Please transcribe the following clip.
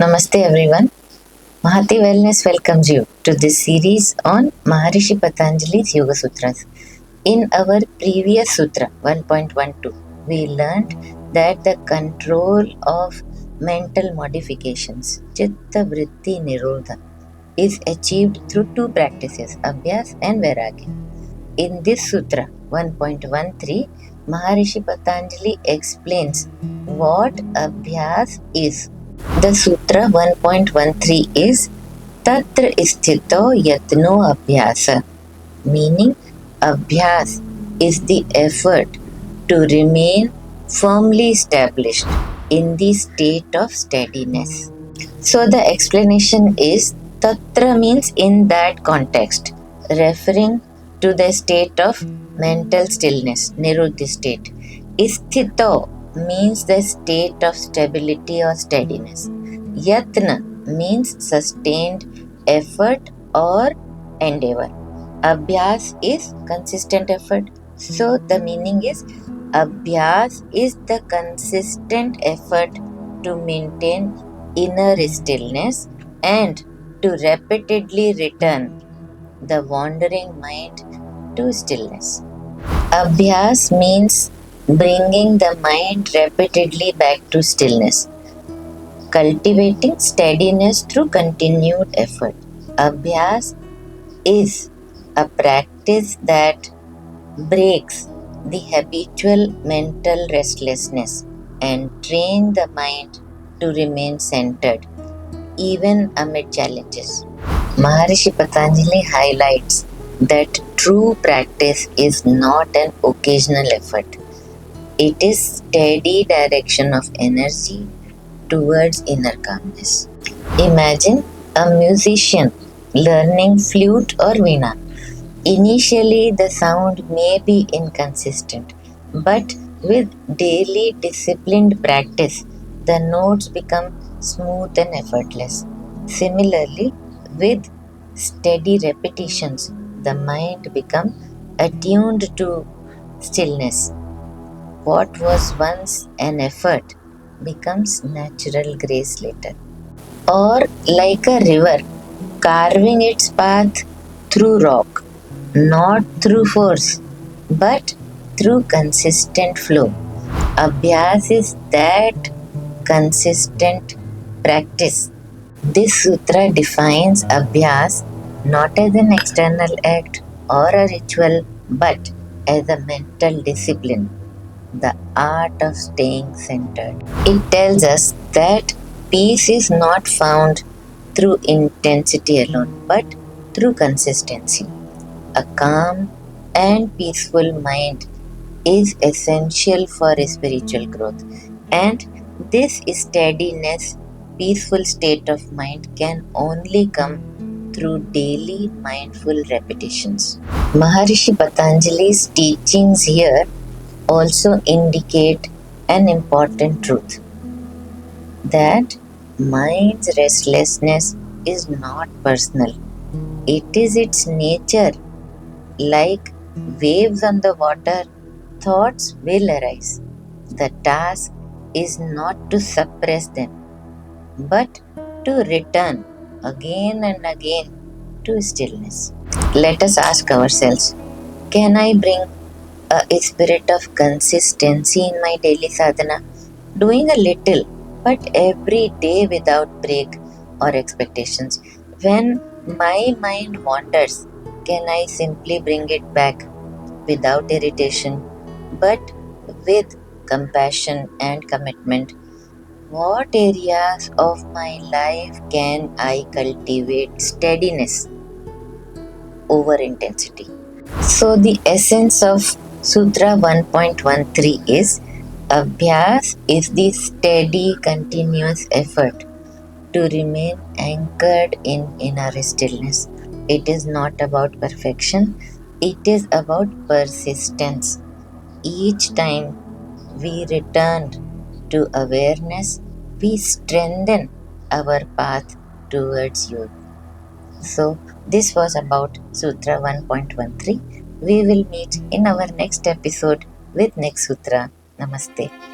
Namaste everyone. Mahati Wellness welcomes you to this series on Maharishi Patanjali's Yoga Sutras. In our previous Sutra 1.12, we learned that the control of mental modifications, Chitta Vritti Nirodha, is achieved through two practices, Abhyas and Vairagya. In this Sutra 1.13, Maharishi Patanjali explains what Abhyas is. The Sutra 1.13 is Tatra Sthito Yatno Abhyasa, meaning Abhyas is the effort to remain firmly established in the state of steadiness. So the explanation is Tatra means in that context, referring to the state of mental stillness, Niruddhi state. Sthito means the state of stability or steadiness. Yatna means sustained effort or endeavor. Abhyas is consistent effort. So the meaning is Abhyas is the consistent effort to maintain inner stillness and to repeatedly return the wandering mind to stillness. Abhyas means bringing the mind repeatedly back to stillness, cultivating steadiness through continued effort. Abhyas is a practice that breaks the habitual mental restlessness and train the mind to remain centered even amid challenges. Maharishi Patanjali highlights that true practice is not an occasional effort. It is steady direction of energy towards inner calmness. Imagine a musician learning flute or veena. Initially, the sound may be inconsistent, but with daily disciplined practice, the notes become smooth and effortless. Similarly, with steady repetitions, the mind becomes attuned to stillness. What was once an effort becomes natural grace later. Or like a river carving its path through rock, not through force, but through consistent flow. Abhyas is that consistent practice. This sutra defines Abhyas not as an external act or a ritual, but as a mental discipline, the art of staying centered. It tells us that peace is not found through intensity alone, but through consistency. A calm and peaceful mind is essential for spiritual growth, and this steadiness, peaceful state of mind can only come through daily mindful repetitions. Maharishi Patanjali's teachings here also indicate an important truth that mind's restlessness is not personal. It is its nature. Like waves on the water, thoughts will arise. The task is not to suppress them, but to return again and again to stillness. Let us ask ourselves, can I bring a spirit of consistency in my daily sadhana? Doing a little, but every day without break or expectations. When my mind wanders, can I simply bring it back without irritation, but with compassion and commitment? What areas of my life can I cultivate steadiness over intensity? So, the essence of Sutra 1.13 is Abhyas is the steady, continuous effort to remain anchored in inner stillness. It is not about perfection, it is about persistence. Each time we return to awareness, we strengthen our path towards yoga. So, this was about Sutra 1.13. We will meet in our next episode with next Sutra. Namaste.